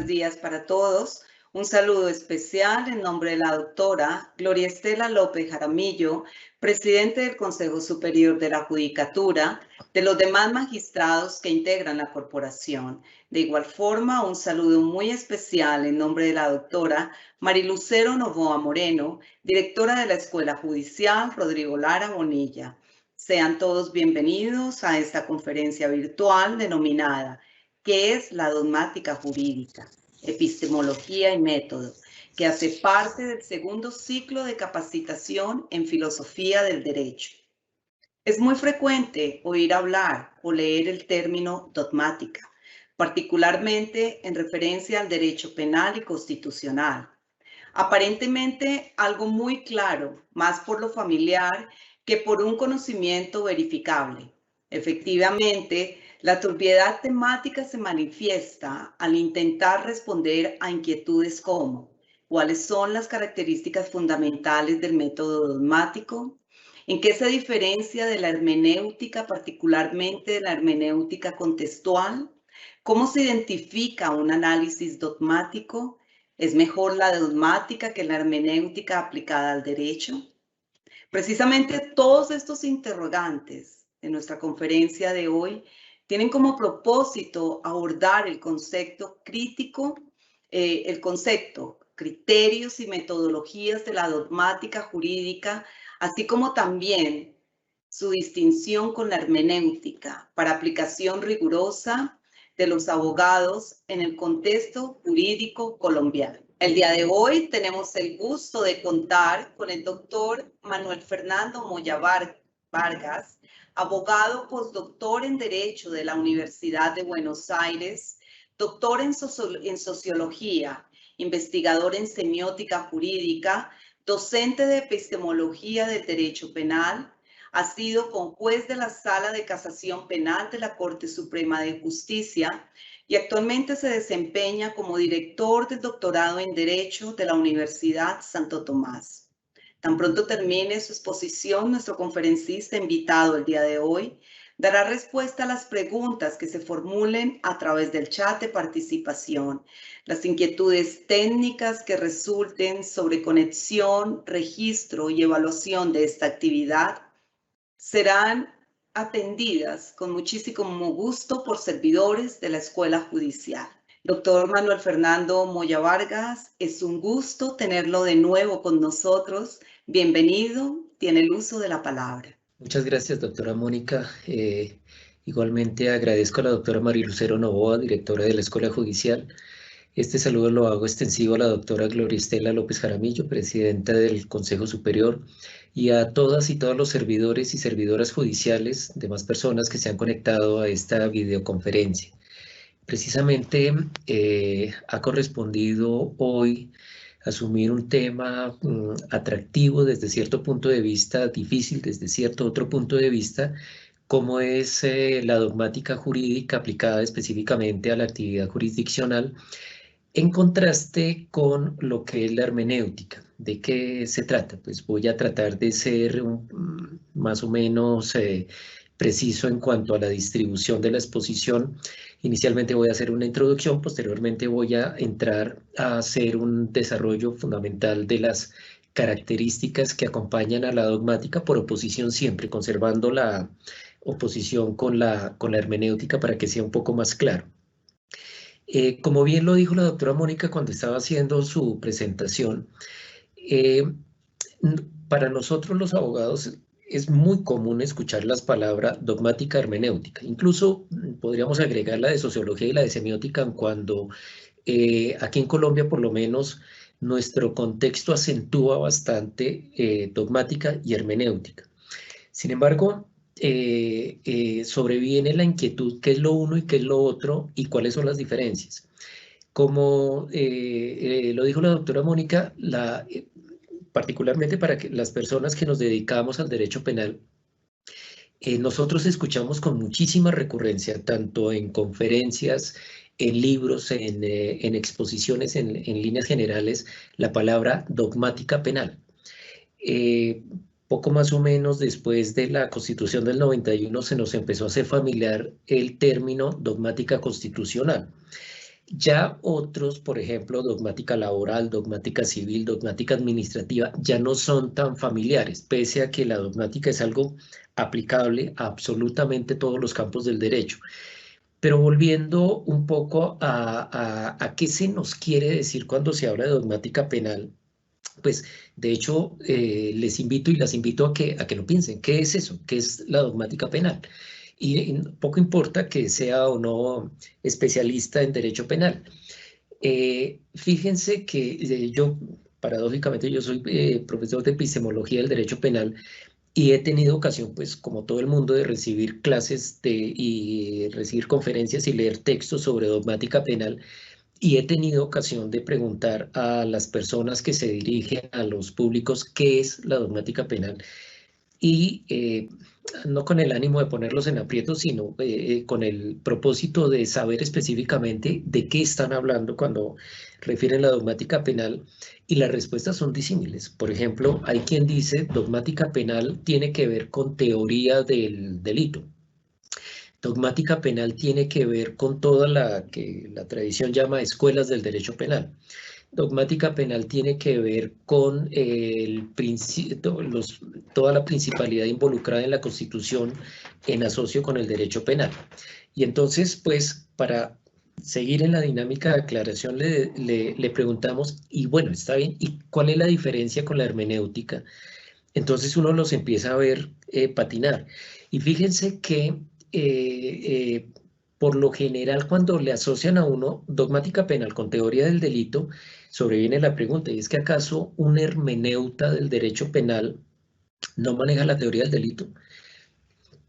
buenos días para todos. Un saludo especial en nombre de la doctora Gloria Estela López Jaramillo, presidente del Consejo Superior de la Judicatura, de los demás magistrados que integran la corporación. De igual forma, un saludo muy especial en nombre de la doctora Marilucero Novoa Moreno, directora de la Escuela Judicial Rodrigo Lara Bonilla. Sean todos bienvenidos a esta conferencia virtual denominada ¿Qué es la dogmática jurídica? Epistemología y método, que hace parte del segundo ciclo de capacitación en filosofía del derecho. Es muy frecuente oír hablar o leer el término dogmática, particularmente en referencia al derecho penal y constitucional. Aparentemente algo muy claro, más por lo familiar que por un conocimiento verificable. Efectivamente, la turbiedad temática se manifiesta al intentar responder a inquietudes como ¿cuáles son las características fundamentales del método dogmático? ¿En qué se diferencia de la hermenéutica, particularmente de la hermenéutica contextual? ¿Cómo se identifica un análisis dogmático? ¿Es mejor la dogmática que la hermenéutica aplicada al derecho? Precisamente todos estos interrogantes en nuestra conferencia de hoy tienen como propósito abordar el concepto crítico, criterios y metodologías de la dogmática jurídica, así como también su distinción con la hermenéutica para aplicación rigurosa de los abogados en el contexto jurídico colombiano. El día de hoy tenemos el gusto de contar con el doctor Manuel Fernando Moya Vargas, abogado postdoctor en Derecho de la Universidad de Buenos Aires, doctor en Sociología, investigador en Semiótica Jurídica, docente de Epistemología del Derecho Penal. Ha sido conjuez de la Sala de Casación Penal de la Corte Suprema de Justicia y actualmente se desempeña como director del doctorado en Derecho de la Universidad Santo Tomás. Tan pronto termine su exposición, nuestro conferencista invitado el día de hoy dará respuesta a las preguntas que se formulen a través del chat de participación. Las inquietudes técnicas que resulten sobre conexión, registro y evaluación de esta actividad serán atendidas con muchísimo gusto por servidores de la Escuela Judicial. Doctor Manuel Fernando Moya Vargas, es un gusto tenerlo de nuevo con nosotros. Bienvenido, tiene el uso de la palabra. Muchas gracias, doctora Mónica. Igualmente agradezco a la doctora Marilucero Novoa, directora de la Escuela Judicial. Este saludo lo hago extensivo a la doctora Gloria Estela López Jaramillo, presidenta del Consejo Superior, y a todas y todos los servidores y servidoras judiciales, demás personas que se han conectado a esta videoconferencia. Precisamente ha correspondido hoy asumir un tema atractivo desde cierto punto de vista, difícil desde cierto otro punto de vista, como es la dogmática jurídica aplicada específicamente a la actividad jurisdiccional, en contraste con lo que es la hermenéutica. ¿De qué se trata? Pues voy a tratar de ser más o menos preciso en cuanto a la distribución de la exposición. Inicialmente voy a hacer una introducción, posteriormente voy a entrar a hacer un desarrollo fundamental de las características que acompañan a la dogmática, por oposición siempre, conservando la oposición con la hermenéutica para que sea un poco más claro. Como bien lo dijo la doctora Mónica cuando estaba haciendo su presentación, para nosotros los abogados es muy común escuchar las palabras dogmática hermenéutica. Incluso podríamos agregar la de sociología y la de semiótica cuando aquí en Colombia por lo menos nuestro contexto acentúa bastante dogmática y hermenéutica. Sin embargo, sobreviene la inquietud qué es lo uno y qué es lo otro y cuáles son las diferencias. Como lo dijo la doctora Mónica, particularmente para las personas que nos dedicamos al derecho penal, nosotros escuchamos con muchísima recurrencia, tanto en conferencias, en libros, en exposiciones, en líneas generales, la palabra dogmática penal. Poco más o menos después de la Constitución del 91 se nos empezó a hacer familiar el término dogmática constitucional. Ya otros, por ejemplo, dogmática laboral, dogmática civil, dogmática administrativa, ya no son tan familiares, pese a que la dogmática es algo aplicable a absolutamente todos los campos del derecho. Pero volviendo un poco a qué se nos quiere decir cuando se habla de dogmática penal, pues de hecho les invito y las invito a que lo piensen. ¿Qué es eso? ¿Qué es la dogmática penal? Y poco importa que sea o no especialista en derecho penal. Fíjense que yo, paradójicamente, yo soy profesor de epistemología del derecho penal y he tenido ocasión, pues como todo el mundo, de recibir clases y recibir conferencias y leer textos sobre dogmática penal. Y he tenido ocasión de preguntar a las personas que se dirigen a los públicos qué es la dogmática penal y no con el ánimo de ponerlos en aprietos, sino con el propósito de saber específicamente de qué están hablando cuando refieren la dogmática penal, y las respuestas son disímiles. Por ejemplo, hay quien dice dogmática penal tiene que ver con teoría del delito. Dogmática penal tiene que ver con toda la que la tradición llama escuelas del derecho penal. Dogmática penal tiene que ver con toda la principalidad involucrada en la Constitución en asocio con el derecho penal. Y entonces, pues, para seguir en la dinámica de aclaración, le preguntamos, y bueno, está bien, ¿y cuál es la diferencia con la hermenéutica? Entonces uno los empieza a ver patinar. Y fíjense que por lo general, cuando le asocian a uno dogmática penal con teoría del delito, sobreviene la pregunta, y es que ¿acaso un hermeneuta del derecho penal no maneja la teoría del delito?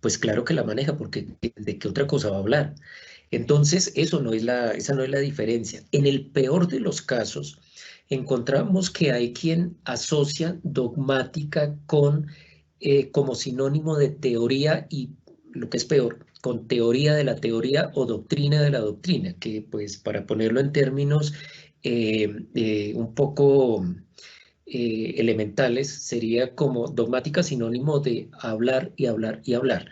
Pues claro que la maneja, porque ¿de qué otra cosa va a hablar? Entonces, esa no es la diferencia. En el peor de los casos, encontramos que hay quien asocia dogmática con, como sinónimo de teoría y, lo que es peor, con teoría de la teoría o doctrina de la doctrina, que pues para ponerlo en términos un poco elementales, sería como dogmática sinónimo de hablar y hablar y hablar.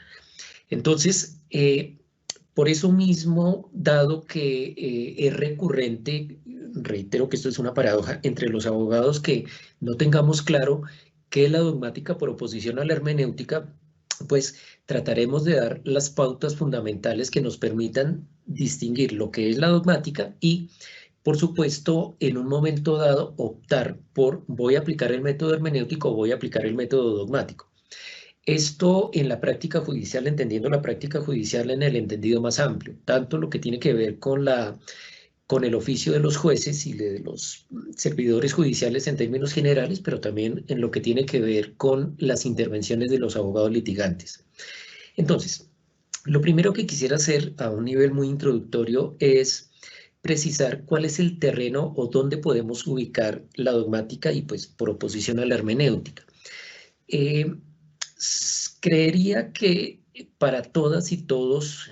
Entonces, por eso mismo, dado que es recurrente, reitero que esto es una paradoja, entre los abogados que no tengamos claro qué es la dogmática por oposición a la hermenéutica, pues trataremos de dar las pautas fundamentales que nos permitan distinguir lo que es la dogmática y, por supuesto, en un momento dado, optar por voy a aplicar el método hermenéutico o voy a aplicar el método dogmático. Esto en la práctica judicial, entendiendo la práctica judicial en el entendido más amplio, tanto lo que tiene que ver con el oficio de los jueces y de los servidores judiciales en términos generales, pero también en lo que tiene que ver con las intervenciones de los abogados litigantes. Entonces, lo primero que quisiera hacer a un nivel muy introductorio es precisar cuál es el terreno o dónde podemos ubicar la dogmática y pues por oposición a la hermenéutica. Creería que para todas y todos,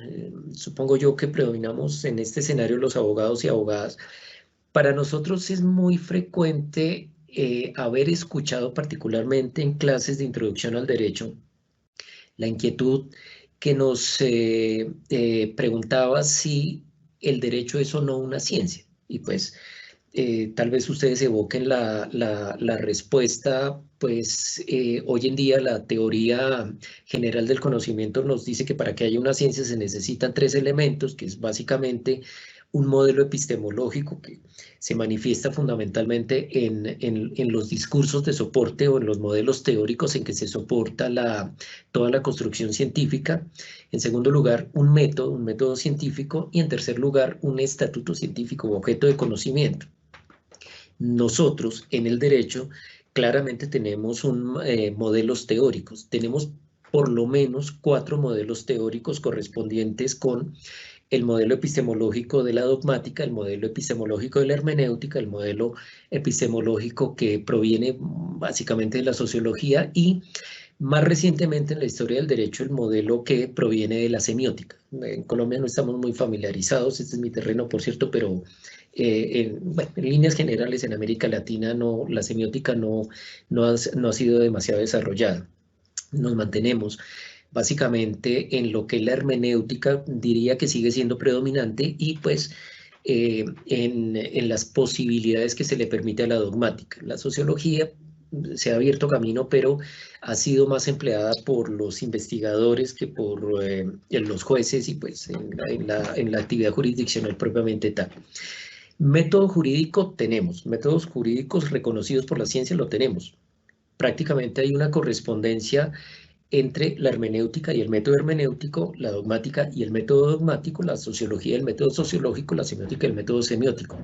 supongo yo que predominamos en este escenario los abogados y abogadas, para nosotros es muy frecuente haber escuchado particularmente en clases de introducción al derecho la inquietud que nos preguntaba si el derecho es o no una ciencia. Y pues tal vez ustedes evoquen la respuesta, pues hoy en día la teoría general del conocimiento nos dice que para que haya una ciencia se necesitan tres elementos, que es básicamente un modelo epistemológico que se manifiesta fundamentalmente en los discursos de soporte o en los modelos teóricos en que se soporta toda la construcción científica. En segundo lugar, un método científico, y en tercer lugar, un estatuto científico o objeto de conocimiento. Nosotros en el derecho claramente tenemos modelos teóricos, tenemos por lo menos 4 modelos teóricos correspondientes con el modelo epistemológico de la dogmática, el modelo epistemológico de la hermenéutica, el modelo epistemológico que proviene básicamente de la sociología y más recientemente en la historia del derecho el modelo que proviene de la semiótica. En Colombia no estamos muy familiarizados, este es mi terreno por cierto, pero en líneas generales en América Latina la semiótica no ha sido demasiado desarrollada. Nos mantenemos básicamente en lo que la hermenéutica diría que sigue siendo predominante y pues en las posibilidades que se le permite a la dogmática. La sociología se ha abierto camino, pero ha sido más empleada por los investigadores que por los jueces y pues en la actividad jurisdiccional propiamente tal. Método jurídico tenemos, métodos jurídicos reconocidos por la ciencia lo tenemos. Prácticamente hay una correspondencia entre la hermenéutica y el método hermenéutico, la dogmática y el método dogmático, la sociología y el método sociológico, la semiótica y el método semiótico.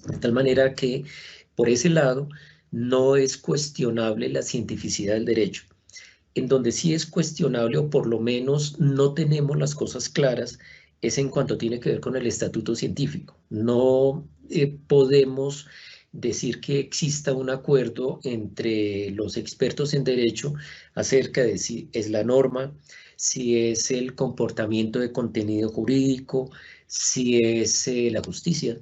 De tal manera que, por ese lado, no es cuestionable la cientificidad del derecho. En donde sí es cuestionable, o por lo menos no tenemos las cosas claras, es en cuanto tiene que ver con el estatuto científico. No podemos decir que exista un acuerdo entre los expertos en derecho acerca de si es la norma, si es el comportamiento de contenido jurídico, si es la justicia,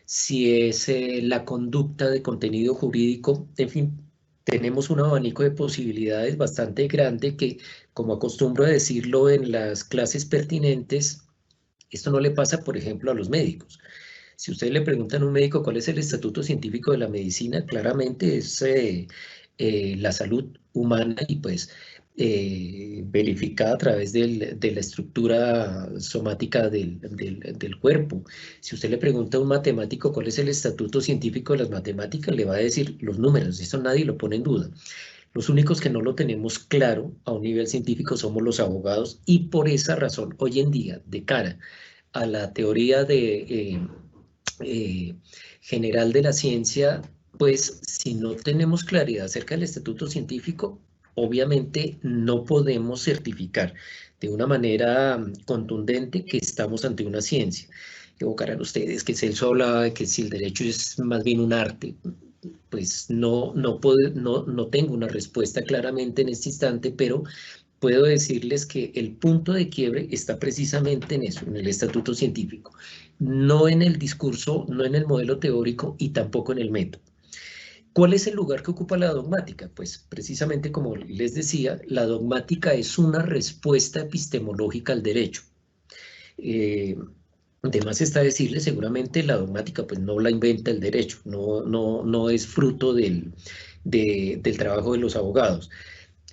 si es la conducta de contenido jurídico, en fin, tenemos un abanico de posibilidades bastante grande que, como acostumbro a decirlo en las clases pertinentes, esto no le pasa, por ejemplo, a los médicos. Si ustedes le preguntan a un médico cuál es el estatuto científico de la medicina, claramente es la salud humana y pues verificada a través de la estructura somática del cuerpo. Si usted le pregunta a un matemático cuál es el estatuto científico de las matemáticas, le va a decir los números, eso nadie lo pone en duda. Los únicos que no lo tenemos claro a un nivel científico somos los abogados y por esa razón, hoy en día, de cara a la teoría general de la ciencia, pues si no tenemos claridad acerca del estatuto científico, obviamente no podemos certificar de una manera contundente que estamos ante una ciencia. Evocarán ustedes que Celso hablaba de que si el derecho es más bien un arte, pues no tengo una respuesta claramente en este instante, pero puedo decirles que el punto de quiebre está precisamente en eso, en el estatuto científico, no en el discurso, no en el modelo teórico y tampoco en el método. ¿Cuál es el lugar que ocupa la dogmática? Pues precisamente como les decía, la dogmática es una respuesta epistemológica al derecho. Además está decirle, seguramente la dogmática pues no la inventa el derecho, no es fruto del trabajo de los abogados.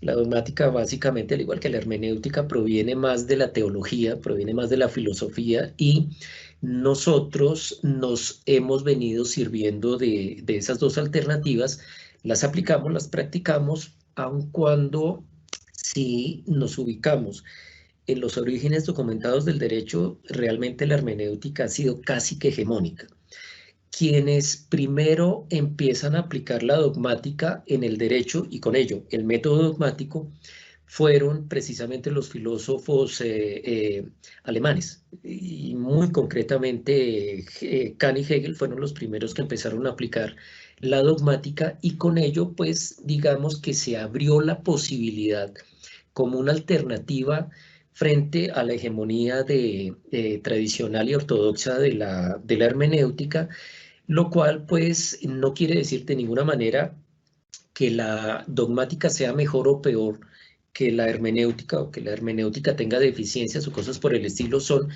La dogmática básicamente, al igual que la hermenéutica, proviene más de la teología, proviene más de la filosofía y nosotros nos hemos venido sirviendo de esas dos alternativas, las aplicamos, las practicamos, aun cuando si nos ubicamos en los orígenes documentados del derecho, realmente la hermenéutica ha sido casi que hegemónica. Quienes primero empiezan a aplicar la dogmática en el derecho y con ello el método dogmático fueron precisamente los filósofos alemanes y muy concretamente Kant y Hegel fueron los primeros que empezaron a aplicar la dogmática y con ello pues digamos que se abrió la posibilidad como una alternativa frente a la hegemonía tradicional y ortodoxa de la hermenéutica, lo cual pues no quiere decir de ninguna manera que la dogmática sea mejor o peor que la hermenéutica o que la hermenéutica tenga deficiencias o cosas por el estilo. Son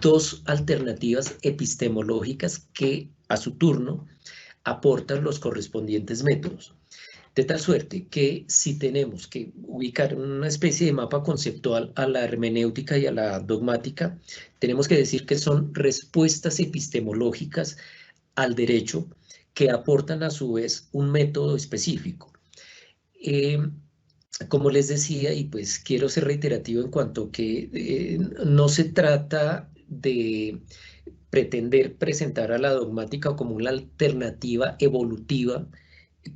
dos alternativas epistemológicas que a su turno aportan los correspondientes métodos. De tal suerte que si tenemos que ubicar una especie de mapa conceptual a la hermenéutica y a la dogmática, tenemos que decir que son respuestas epistemológicas al derecho que aportan a su vez un método específico. Como les decía, y pues quiero ser reiterativo en cuanto que no se trata de pretender presentar a la dogmática como una alternativa evolutiva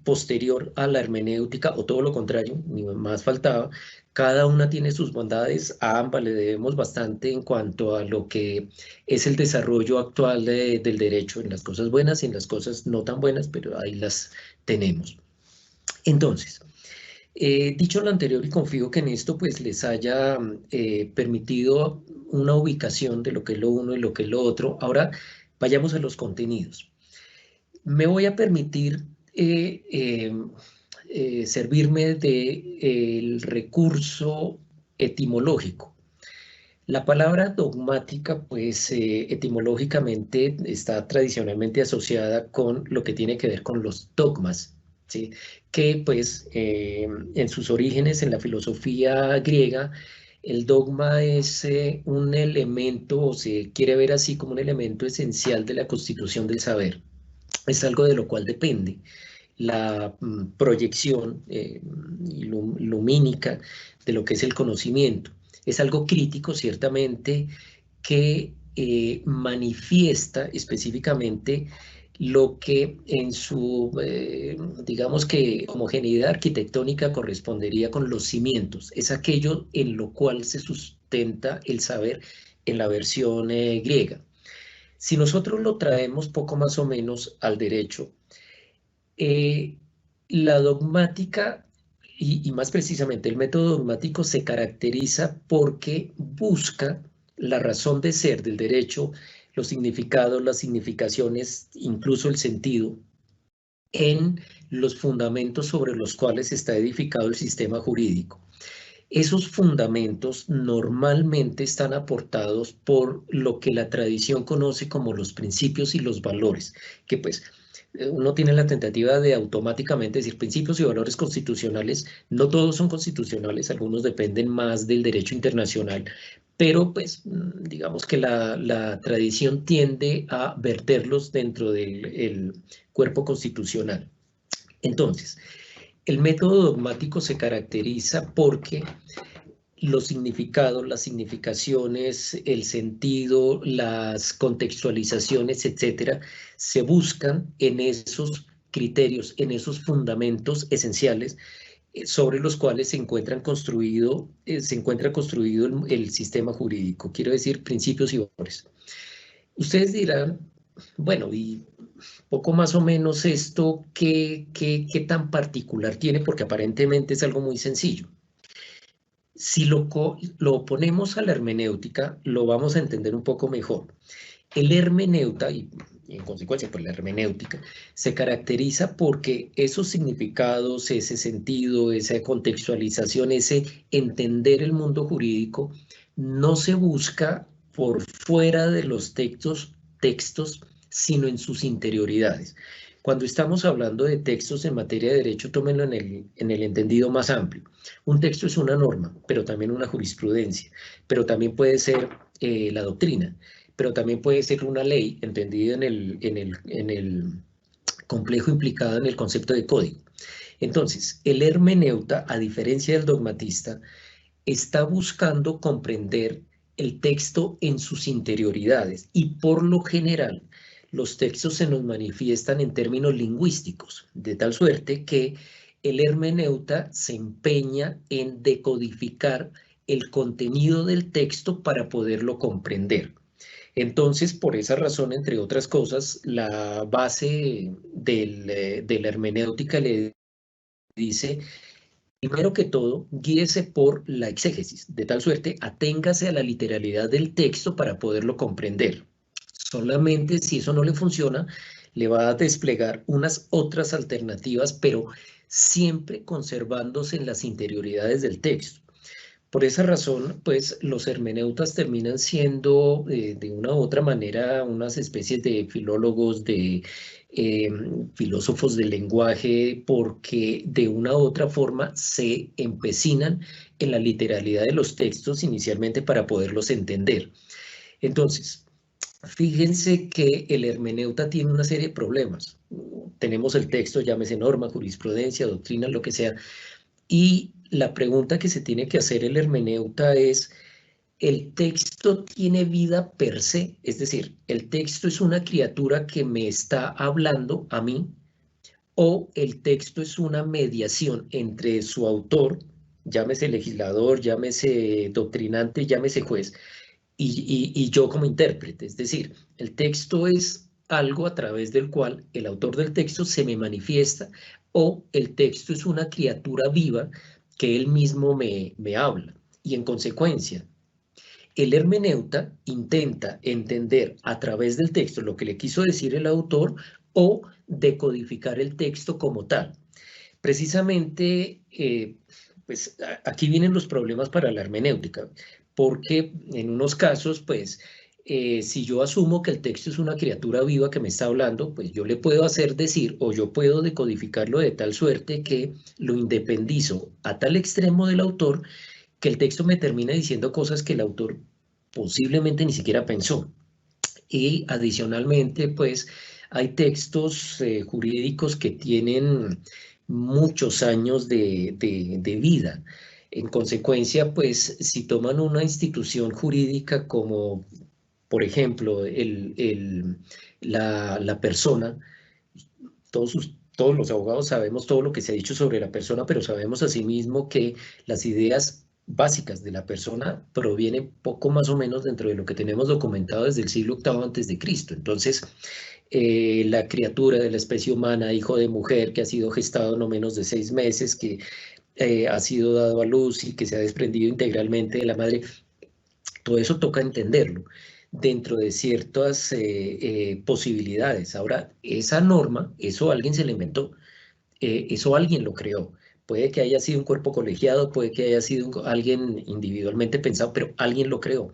posterior a la hermenéutica o todo lo contrario, ni más faltaba. Cada una tiene sus bondades, a ambas le debemos bastante en cuanto a lo que es el desarrollo actual del derecho, en las cosas buenas y en las cosas no tan buenas, pero ahí las tenemos. Entonces, dicho lo anterior y confío que en esto pues les haya permitido una ubicación de lo que es lo uno y lo que es lo otro. Ahora vayamos a los contenidos. Me voy a permitir servirme del recurso etimológico. La palabra dogmática, pues etimológicamente está tradicionalmente asociada con lo que tiene que ver con los dogmas, ¿sí? Que pues en sus orígenes en la filosofía griega, el dogma es un elemento, o se quiere ver así como un elemento esencial de la constitución del saber. Es algo de lo cual depende la proyección lumínica de lo que es el conocimiento. Es algo crítico, ciertamente, que manifiesta específicamente lo que en su, digamos que homogeneidad arquitectónica correspondería con los cimientos. Es aquello en lo cual se sustenta el saber en la versión griega. Si nosotros lo traemos poco más o menos al derecho, eh, la dogmática, y más precisamente el método dogmático, se caracteriza porque busca la razón de ser del derecho, los significados, las significaciones, incluso el sentido, en los fundamentos sobre los cuales está edificado el sistema jurídico. Esos fundamentos normalmente están aportados por lo que la tradición conoce como los principios y los valores, que pues uno tiene la tentativa de automáticamente decir principios y valores constitucionales. No todos son constitucionales, algunos dependen más del derecho internacional, pero pues digamos que la tradición tiende a verterlos dentro del cuerpo constitucional. Entonces, el método dogmático se caracteriza porque los significados, las significaciones, el sentido, las contextualizaciones, etcétera, se buscan en esos criterios, en esos fundamentos esenciales sobre los cuales se encuentra construido el sistema jurídico, quiero decir, principios y valores. Ustedes dirán, bueno, y poco más o menos esto, ¿qué tan particular tiene? Porque aparentemente es algo muy sencillo. Si lo ponemos a la hermenéutica, lo vamos a entender un poco mejor. El hermeneuta, y en consecuencia, pues la hermenéutica, se caracteriza porque esos significados, ese sentido, esa contextualización, ese entender el mundo jurídico, no se busca por fuera de los textos, sino en sus interioridades. Cuando estamos hablando de textos en materia de derecho, tómenlo en el entendido más amplio. Un texto es una norma, pero también una jurisprudencia, pero también puede ser la doctrina, pero también puede ser una ley entendida en el complejo implicado en el concepto de código. Entonces, el hermeneuta, a diferencia del dogmatista, está buscando comprender el texto en sus interioridades y por lo general los textos se nos manifiestan en términos lingüísticos, de tal suerte que el hermeneuta se empeña en decodificar el contenido del texto para poderlo comprender. Entonces, por esa razón, entre otras cosas, la base de la hermenéutica le dice, primero que todo, guíese por la exégesis, de tal suerte, aténgase a la literalidad del texto para poderlo comprender. Solamente si eso no le funciona, le va a desplegar unas otras alternativas, pero siempre conservándose en las interioridades del texto. Por esa razón, pues los hermeneutas terminan siendo de una u otra manera unas especies de filólogos, de filósofos del lenguaje, porque de una u otra forma se empecinan en la literalidad de los textos inicialmente para poderlos entender. Entonces, fíjense que el hermeneuta tiene una serie de problemas. Tenemos el texto, llámese norma, jurisprudencia, doctrina, lo que sea, y la pregunta que se tiene que hacer el hermeneuta es, ¿el texto tiene vida per se? Es decir, ¿el texto es una criatura que me está hablando a mí? ¿O el texto es una mediación entre su autor, llámese legislador, llámese doctrinante, llámese juez, y yo como intérprete? Es decir, el texto es algo a través del cual el autor del texto se me manifiesta, o el texto es una criatura viva que él mismo me habla. Y en consecuencia, el hermeneuta intenta entender a través del texto lo que le quiso decir el autor o decodificar el texto como tal. Precisamente, pues aquí vienen los problemas para la hermenéutica, porque en unos casos, pues, si yo asumo que el texto es una criatura viva que me está hablando, pues yo le puedo hacer decir o yo puedo decodificarlo de tal suerte que lo independizo a tal extremo del autor que el texto me termina diciendo cosas que el autor posiblemente ni siquiera pensó. Y adicionalmente, pues, hay textos jurídicos que tienen muchos años de vida. En consecuencia, pues, si toman una institución jurídica como, por ejemplo, la persona, todos los abogados sabemos todo lo que se ha dicho sobre la persona, pero sabemos asimismo que las ideas básicas de la persona provienen poco más o menos dentro de lo que tenemos documentado desde el siglo VIII antes de Cristo. Entonces, la criatura de la especie humana, hijo de mujer, que ha sido gestado no menos de 6 meses, que ha sido dado a luz y que se ha desprendido integralmente de la madre, todo eso toca entenderlo dentro de ciertas posibilidades. Ahora, esa norma, eso alguien se la inventó, eso alguien lo creó. Puede que haya sido un cuerpo colegiado, puede que haya sido alguien individualmente pensado, pero alguien lo creó.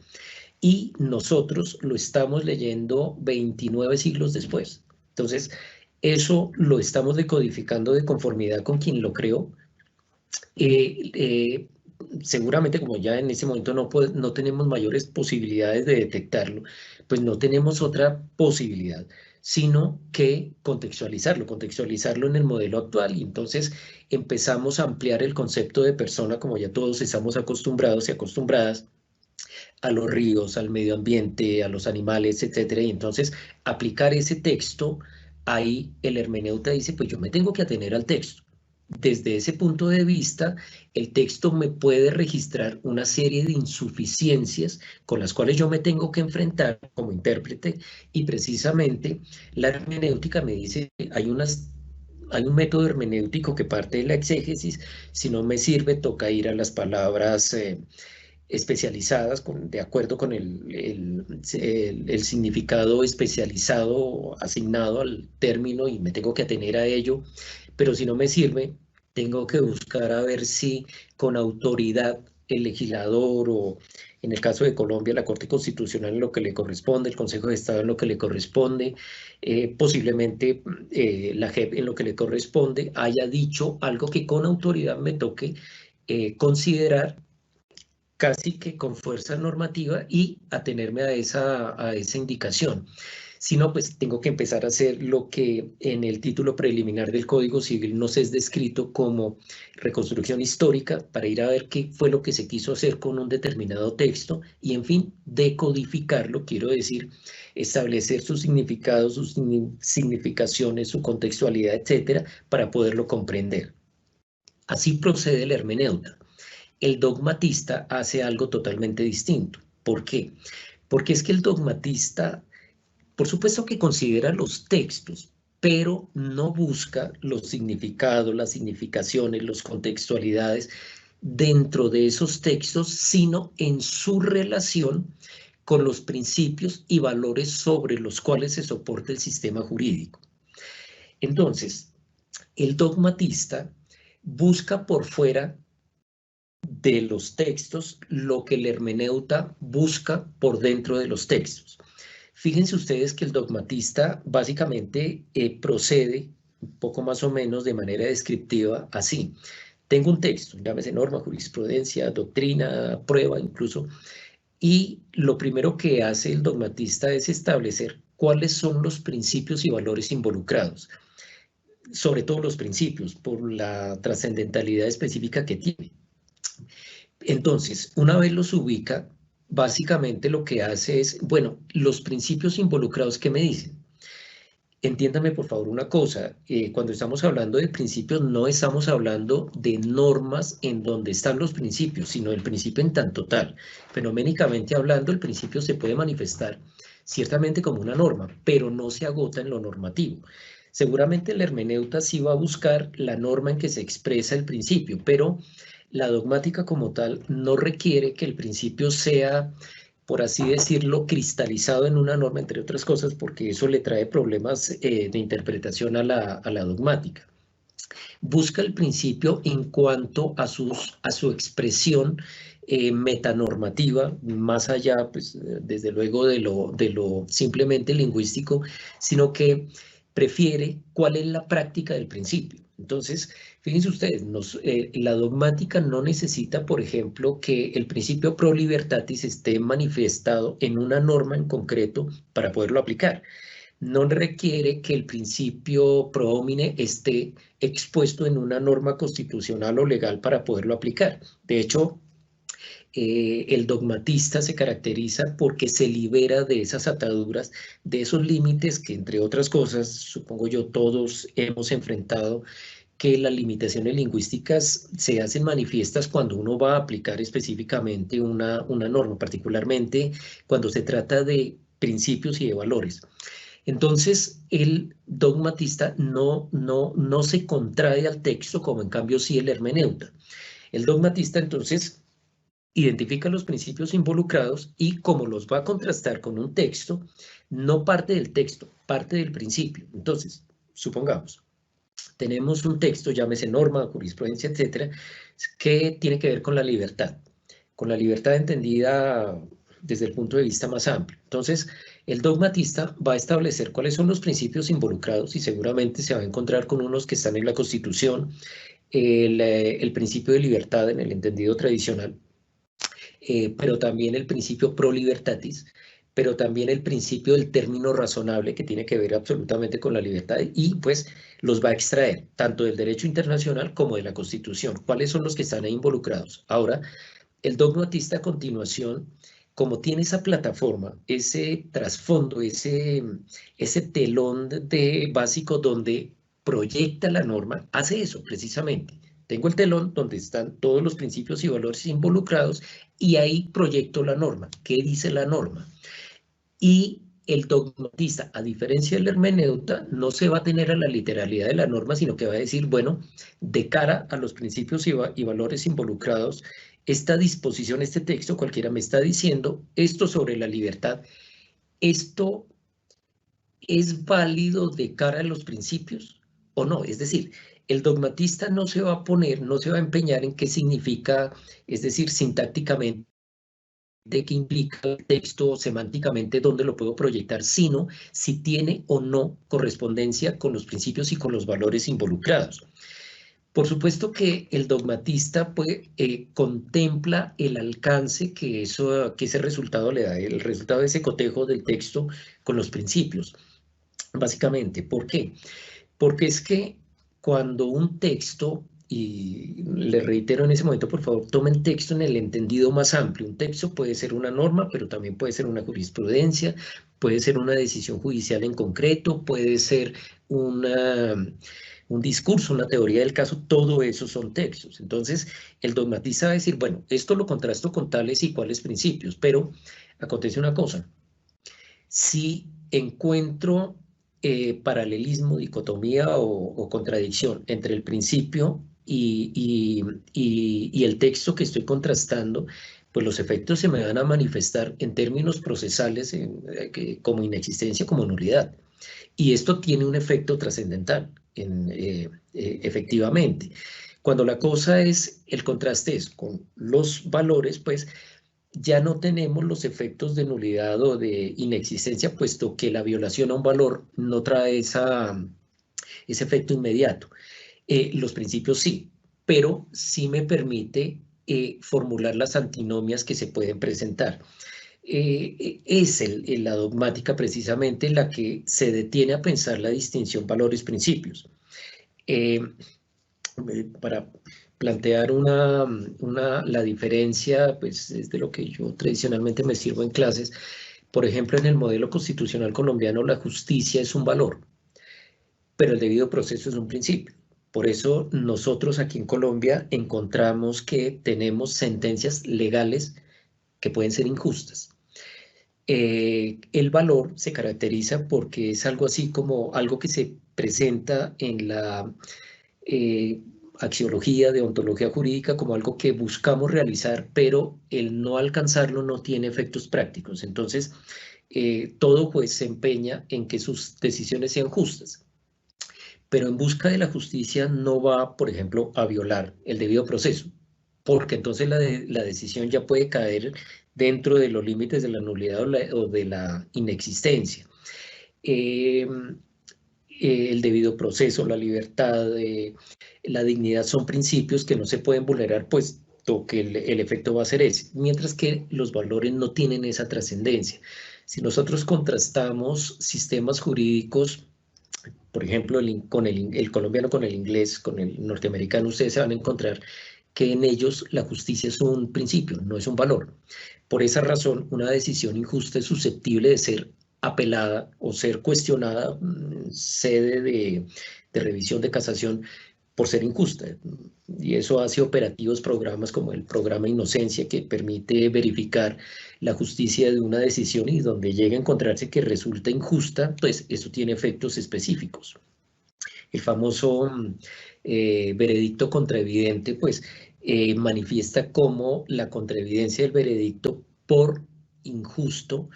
Y nosotros lo estamos leyendo 29 siglos después. Entonces, eso lo estamos decodificando de conformidad con quien lo creó. Seguramente como ya en ese momento no tenemos mayores posibilidades de detectarlo, pues no tenemos otra posibilidad, sino que contextualizarlo en el modelo actual. Y entonces empezamos a ampliar el concepto de persona, como ya todos estamos acostumbrados y acostumbradas, a los ríos, al medio ambiente, a los animales, etcétera. Y entonces aplicar ese texto, ahí el hermeneuta dice, pues yo me tengo que atener al texto. Desde ese punto de vista, el texto me puede registrar una serie de insuficiencias con las cuales yo me tengo que enfrentar como intérprete, y precisamente la hermenéutica me dice, hay un método hermenéutico que parte de la exégesis. Si no me sirve, toca ir a las palabras especializadas de acuerdo con el significado especializado asignado al término, y me tengo que atener a ello. Pero si no me sirve, tengo que buscar a ver si con autoridad el legislador, o en el caso de Colombia, la Corte Constitucional en lo que le corresponde, el Consejo de Estado en lo que le corresponde, posiblemente la JEP en lo que le corresponde, haya dicho algo que con autoridad me toque considerar casi que con fuerza normativa y atenerme a esa indicación. Si no, pues tengo que empezar a hacer lo que en el título preliminar del Código Civil nos es descrito como reconstrucción histórica, para ir a ver qué fue lo que se quiso hacer con un determinado texto y, en fin, decodificarlo, quiero decir, establecer sus significados, sus significaciones, su contextualidad, etcétera, para poderlo comprender. Así procede el hermeneuta. El dogmatista hace algo totalmente distinto. ¿Por qué? Porque es que el dogmatista, por supuesto que considera los textos, pero no busca los significados, las significaciones, las contextualidades dentro de esos textos, sino en su relación con los principios y valores sobre los cuales se soporta el sistema jurídico. Entonces, el dogmatista busca por fuera de los textos lo que el hermeneuta busca por dentro de los textos. Fíjense ustedes que el dogmatista básicamente procede un poco más o menos de manera descriptiva así. Tengo un texto, llámese norma, jurisprudencia, doctrina, prueba incluso, y lo primero que hace el dogmatista es establecer cuáles son los principios y valores involucrados, sobre todo los principios, por la trascendentalidad específica que tiene. Entonces, una vez los ubica, básicamente lo que hace es, bueno, los principios involucrados, ¿qué me dicen? Entiéndame por favor una cosa, cuando estamos hablando de principios no estamos hablando de normas en donde están los principios, sino del principio en tanto tal. Fenoménicamente hablando, el principio se puede manifestar ciertamente como una norma, pero no se agota en lo normativo. Seguramente el hermeneuta sí va a buscar la norma en que se expresa el principio, pero la dogmática como tal no requiere que el principio sea, por así decirlo, cristalizado en una norma, entre otras cosas, porque eso le trae problemas de interpretación a la dogmática. Busca el principio en cuanto a su expresión metanormativa, más allá, pues, desde luego, de lo simplemente lingüístico, sino que prefiere cuál es la práctica del principio. Entonces, fíjense ustedes, la dogmática no necesita, por ejemplo, que el principio pro libertatis esté manifestado en una norma en concreto para poderlo aplicar. No requiere que el principio pro homine esté expuesto en una norma constitucional o legal para poderlo aplicar. De hecho, el dogmatista se caracteriza porque se libera de esas ataduras, de esos límites que, entre otras cosas, supongo yo, todos hemos enfrentado, que las limitaciones lingüísticas se hacen manifiestas cuando uno va a aplicar específicamente una norma, particularmente cuando se trata de principios y de valores. Entonces, el dogmatista no se contrae al texto, como en cambio sí el hermeneuta. El dogmatista, entonces, identifica los principios involucrados y, como los va a contrastar con un texto, no parte del texto, parte del principio. Entonces, supongamos, tenemos un texto, llámese norma, jurisprudencia, etcétera, que tiene que ver con la libertad entendida desde el punto de vista más amplio. Entonces, el dogmatista va a establecer cuáles son los principios involucrados y seguramente se va a encontrar con unos que están en la Constitución, el principio de libertad en el entendido tradicional, pero también el principio pro libertatis, pero también el principio del término razonable, que tiene que ver absolutamente con la libertad, y pues los va a extraer tanto del derecho internacional como de la Constitución. ¿Cuáles son los que están ahí involucrados? Ahora, el dogmatista, a continuación, como tiene esa plataforma, ese trasfondo, ese telón básico donde proyecta la norma, hace eso precisamente. Tengo el telón donde están todos los principios y valores involucrados y ahí proyecto la norma. ¿Qué dice la norma? Y el dogmatista, a diferencia del hermeneuta, no se va a tener a la literalidad de la norma, sino que va a decir, bueno, de cara a los principios y valores involucrados, esta disposición, este texto, cualquiera me está diciendo esto sobre la libertad, ¿esto es válido de cara a los principios o no? Es decir, el dogmatista no se va a poner, no se va a empeñar en qué significa, es decir, sintácticamente, de qué implica el texto semánticamente, dónde lo puedo proyectar, sino si tiene o no correspondencia con los principios y con los valores involucrados. Por supuesto que el dogmatista contempla el alcance que ese resultado le da, el resultado de ese cotejo del texto con los principios. Básicamente, ¿por qué? Porque es que cuando un texto, y le reitero en ese momento, por favor, tomen texto en el entendido más amplio. Un texto puede ser una norma, pero también puede ser una jurisprudencia, puede ser una decisión judicial en concreto, puede ser un discurso, una teoría del caso, todo eso son textos. Entonces, el dogmatista va a decir, bueno, esto lo contrasto con tales y cuales principios, pero acontece una cosa. Si encuentro paralelismo, dicotomía o contradicción entre el principio y el texto que estoy contrastando, pues los efectos se me van a manifestar en términos procesales como inexistencia, como nulidad. Y esto tiene un efecto trascendental, efectivamente. Cuando la cosa el contraste es con los valores, pues ya no tenemos los efectos de nulidad o de inexistencia, puesto que la violación a un valor no trae ese efecto inmediato. Los principios sí, pero sí me permite formular las antinomias que se pueden presentar. Es la dogmática precisamente la que se detiene a pensar la distinción valores-principios. Para plantear la diferencia, pues es de lo que yo tradicionalmente me sirvo en clases. Por ejemplo, en el modelo constitucional colombiano, la justicia es un valor, pero el debido proceso es un principio. Por eso nosotros aquí en Colombia encontramos que tenemos sentencias legales que pueden ser injustas. El valor se caracteriza porque es algo así como algo que se presenta en la axiología, de ontología jurídica, como algo que buscamos realizar, pero el no alcanzarlo no tiene efectos prácticos. Entonces, todo juez se empeña en que sus decisiones sean justas, pero en busca de la justicia no va, por ejemplo, a violar el debido proceso. porque entonces la decisión ya puede caer dentro de los límites de la nulidad o de la inexistencia. El debido proceso, la libertad, la dignidad son principios que no se pueden vulnerar, puesto que el efecto va a ser ese, mientras que los valores no tienen esa trascendencia. Si nosotros contrastamos sistemas jurídicos, por ejemplo, con el colombiano con el inglés, con el norteamericano, ustedes se van a encontrar que en ellos la justicia es un principio, no es un valor. Por esa razón, una decisión injusta es susceptible de ser apelada o ser cuestionada, sede de revisión de casación, por ser injusta. Y eso hace operativos programas como el programa Inocencia, que permite verificar la justicia de una decisión, y donde llega a encontrarse que resulta injusta, pues eso tiene efectos específicos. El famoso veredicto contraevidente, pues manifiesta cómo la contraevidencia del veredicto por injusto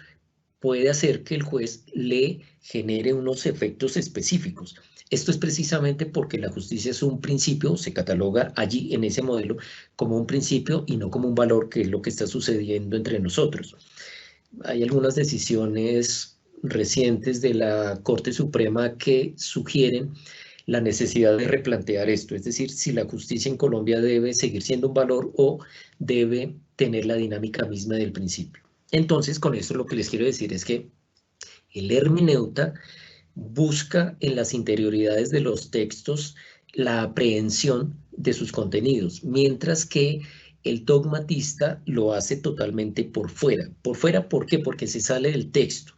puede hacer que el juez le genere unos efectos específicos. Esto es precisamente porque la justicia es un principio, se cataloga allí en ese modelo como un principio y no como un valor, que es lo que está sucediendo entre nosotros. Hay algunas decisiones recientes de la Corte Suprema que sugieren la necesidad de replantear esto, es decir, si la justicia en Colombia debe seguir siendo un valor o debe tener la dinámica misma del principio. Entonces, con esto lo que les quiero decir es que el hermeneuta busca en las interioridades de los textos la aprehensión de sus contenidos, mientras que el dogmatista lo hace totalmente por fuera. ¿Por fuera por qué? Porque se sale del texto.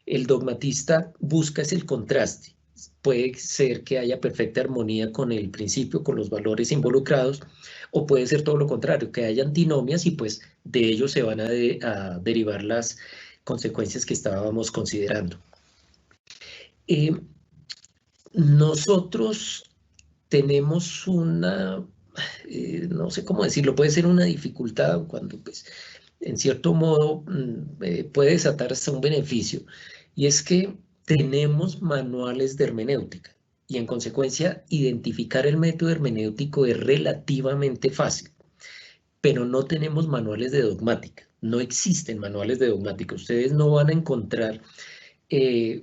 El dogmatista busca es el contraste. Puede ser que haya perfecta armonía con el principio, con los valores involucrados, o puede ser todo lo contrario, que haya antinomias y pues de ello se van a derivar las consecuencias que estábamos considerando. Nosotros tenemos una, no sé cómo decirlo, puede ser una dificultad cuando pues en cierto modo puede desatar hasta un beneficio, y es que tenemos manuales de hermenéutica y en consecuencia identificar el método hermenéutico es relativamente fácil, pero no tenemos manuales de dogmática, no existen manuales de dogmática. Ustedes no van a encontrar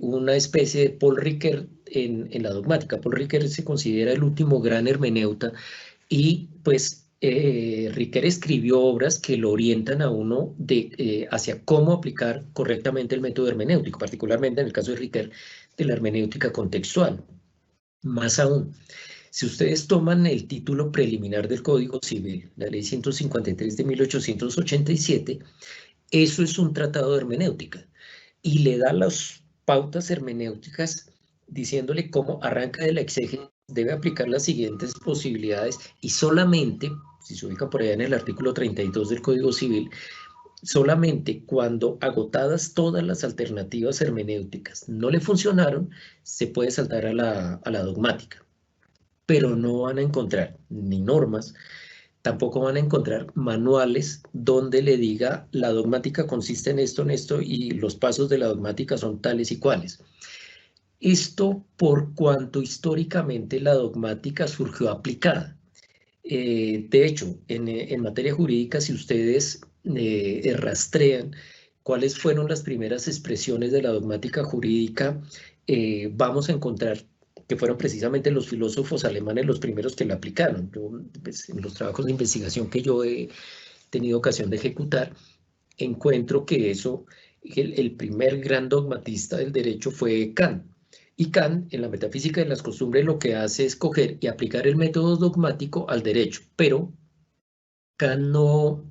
una especie de Paul Ricoeur en la dogmática. Paul Ricoeur se considera el último gran hermeneuta y pues Ricoeur escribió obras que lo orientan a uno hacia cómo aplicar correctamente el método hermenéutico, particularmente en el caso de Ricoeur, de la hermenéutica contextual. Más aún, si ustedes toman el título preliminar del Código Civil, la Ley 153 de 1887, eso es un tratado de hermenéutica y le da las pautas hermenéuticas diciéndole cómo arranca de la exégesis, debe aplicar las siguientes posibilidades y solamente, si se ubica por allá en el artículo 32 del Código Civil, solamente cuando agotadas todas las alternativas hermenéuticas no le funcionaron, se puede saltar a la dogmática. Pero no van a encontrar ni normas, tampoco van a encontrar manuales donde le diga la dogmática consiste en esto, y los pasos de la dogmática son tales y cuales. Esto por cuanto históricamente la dogmática surgió aplicada. De hecho, en materia jurídica, si ustedes rastrean cuáles fueron las primeras expresiones de la dogmática jurídica, vamos a encontrar que fueron precisamente los filósofos alemanes los primeros que la aplicaron. Yo, pues, en los trabajos de investigación que yo he tenido ocasión de ejecutar, encuentro que el primer gran dogmatista del derecho fue Kant. Y Kant, en la metafísica de las costumbres, lo que hace es coger y aplicar el método dogmático al derecho, pero Kant no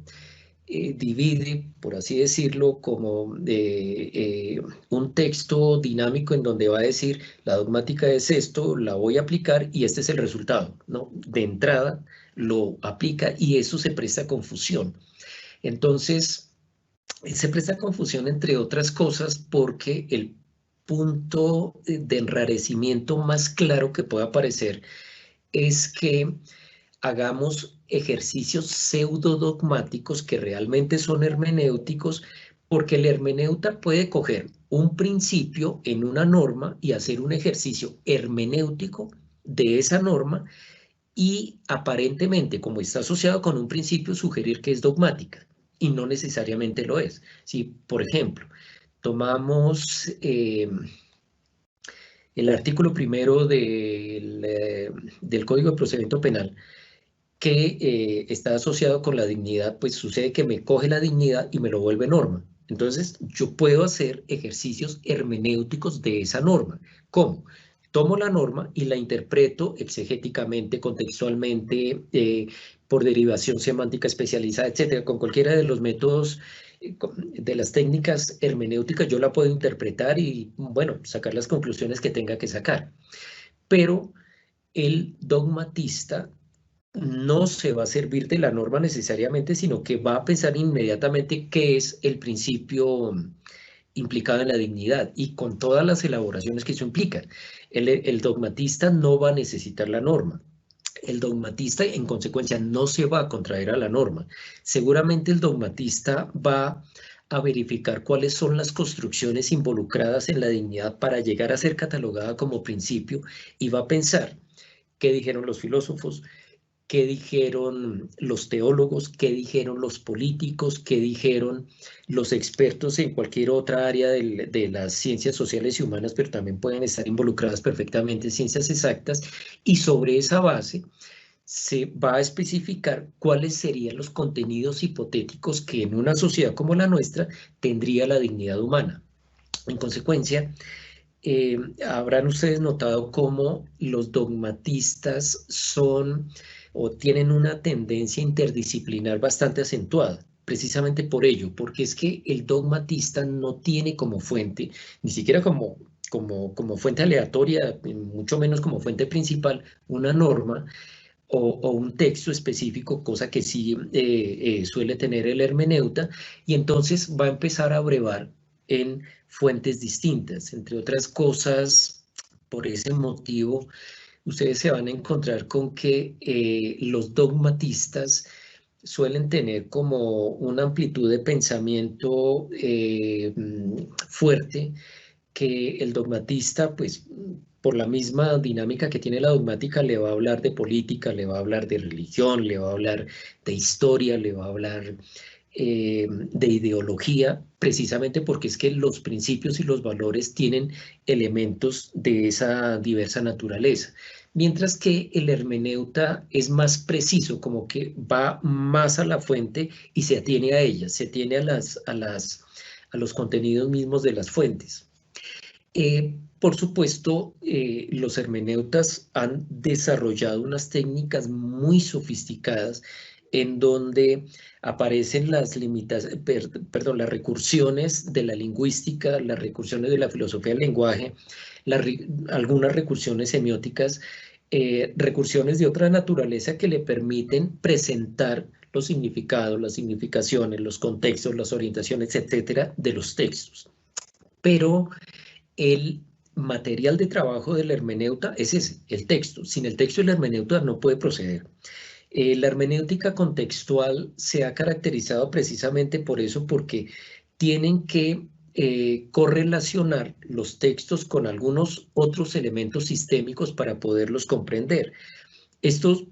divide, por así decirlo, como un texto dinámico en donde va a decir, la dogmática es esto, la voy a aplicar y este es el resultado, ¿no? De entrada lo aplica y eso se presta a confusión. Entonces, se presta a confusión entre otras cosas porque el punto de enrarecimiento más claro que puede aparecer es que hagamos ejercicios pseudodogmáticos que realmente son hermenéuticos, porque el hermeneuta puede coger un principio en una norma y hacer un ejercicio hermenéutico de esa norma y aparentemente, como está asociado con un principio, sugerir que es dogmática, y no necesariamente lo es. Si, por ejemplo, tomamos el artículo primero del Código de Procedimiento Penal, que está asociado con la dignidad, pues sucede que me coge la dignidad y me lo vuelve norma. Entonces, yo puedo hacer ejercicios hermenéuticos de esa norma. ¿Cómo? Tomo la norma y la interpreto exegéticamente, contextualmente, por derivación semántica especializada, etcétera. Con cualquiera de los métodos, de las técnicas hermenéuticas, yo la puedo interpretar y, bueno, sacar las conclusiones que tenga que sacar. Pero el dogmatista no se va a servir de la norma necesariamente, sino que va a pensar inmediatamente qué es el principio implicado en la dignidad y con todas las elaboraciones que eso implica. El dogmatista no va a necesitar la norma. El dogmatista, en consecuencia, no se va a contraer a la norma. Seguramente el dogmatista va a verificar cuáles son las construcciones involucradas en la dignidad para llegar a ser catalogada como principio y va a pensar qué dijeron los filósofos, qué dijeron los teólogos, qué dijeron los políticos, qué dijeron los expertos en cualquier otra área de las ciencias sociales y humanas, pero también pueden estar involucradas perfectamente en ciencias exactas, y sobre esa base se va a especificar cuáles serían los contenidos hipotéticos que en una sociedad como la nuestra tendría la dignidad humana. En consecuencia, habrán ustedes notado cómo los dogmatistas son o tienen una tendencia interdisciplinar bastante acentuada, precisamente por ello, porque es que el dogmatista no tiene como fuente, ni siquiera como fuente aleatoria, mucho menos como fuente principal, una norma o un texto específico, cosa que sí suele tener el hermeneuta, y entonces va a empezar a brevar en fuentes distintas. Entre otras cosas, por ese motivo, ustedes se van a encontrar con que los dogmatistas suelen tener como una amplitud de pensamiento fuerte, que el dogmatista, pues, por la misma dinámica que tiene la dogmática, le va a hablar de política, le va a hablar de religión, le va a hablar de historia, le va a hablar de ideología, precisamente porque es que los principios y los valores tienen elementos de esa diversa naturaleza. Mientras que el hermeneuta es más preciso, como que va más a la fuente y se atiene a ella, se atiene a los contenidos mismos de las fuentes. Por supuesto, los hermeneutas han desarrollado unas técnicas muy sofisticadas en donde aparecen las las recursiones de la lingüística, las recursiones de la filosofía del lenguaje, algunas recursiones semióticas, recursiones de otra naturaleza que le permiten presentar los significados, las significaciones, los contextos, las orientaciones, etcétera, de los textos. Pero el material de trabajo del hermeneuta es ese, el texto. Sin el texto, el hermeneuta no puede proceder. La hermenéutica contextual se ha caracterizado precisamente por eso, porque tienen que correlacionar los textos con algunos otros elementos sistémicos para poderlos comprender. Esto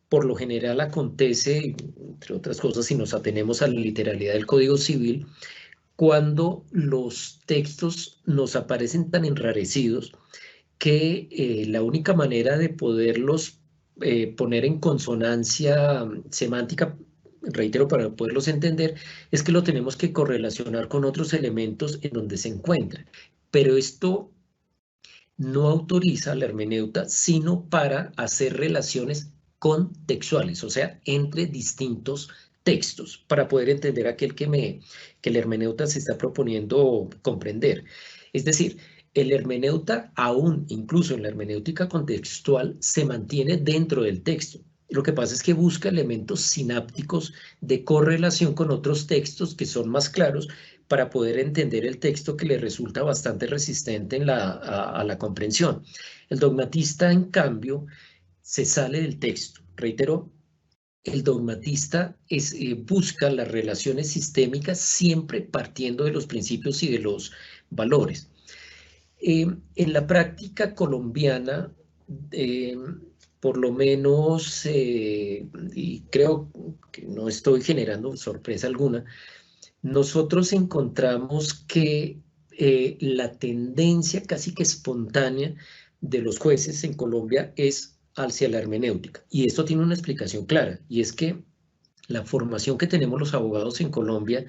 por lo general acontece, entre otras cosas, si nos atenemos a la literalidad del Código Civil, cuando los textos nos aparecen tan enrarecidos que la única manera de poderlos poner en consonancia semántica, reitero, para poderlos entender, es que lo tenemos que correlacionar con otros elementos en donde se encuentran. Pero esto no autoriza a la hermeneuta, sino para hacer relaciones contextuales, o sea, entre distintos textos, para poder entender aquel que el hermeneuta se está proponiendo comprender. Es decir, el hermeneuta, aún incluso en la hermenéutica contextual, se mantiene dentro del texto. Lo que pasa es que busca elementos sinápticos de correlación con otros textos que son más claros para poder entender el texto, que le resulta bastante resistente a la comprensión. El dogmatista, en cambio, se sale del texto. Reitero, el dogmatista busca las relaciones sistémicas siempre partiendo de los principios y de los valores. En la práctica colombiana, por lo menos, y creo que no estoy generando sorpresa alguna, nosotros encontramos que la tendencia casi que espontánea de los jueces en Colombia es hacia la hermenéutica. Y esto tiene una explicación clara, y es que la formación que tenemos los abogados en Colombia,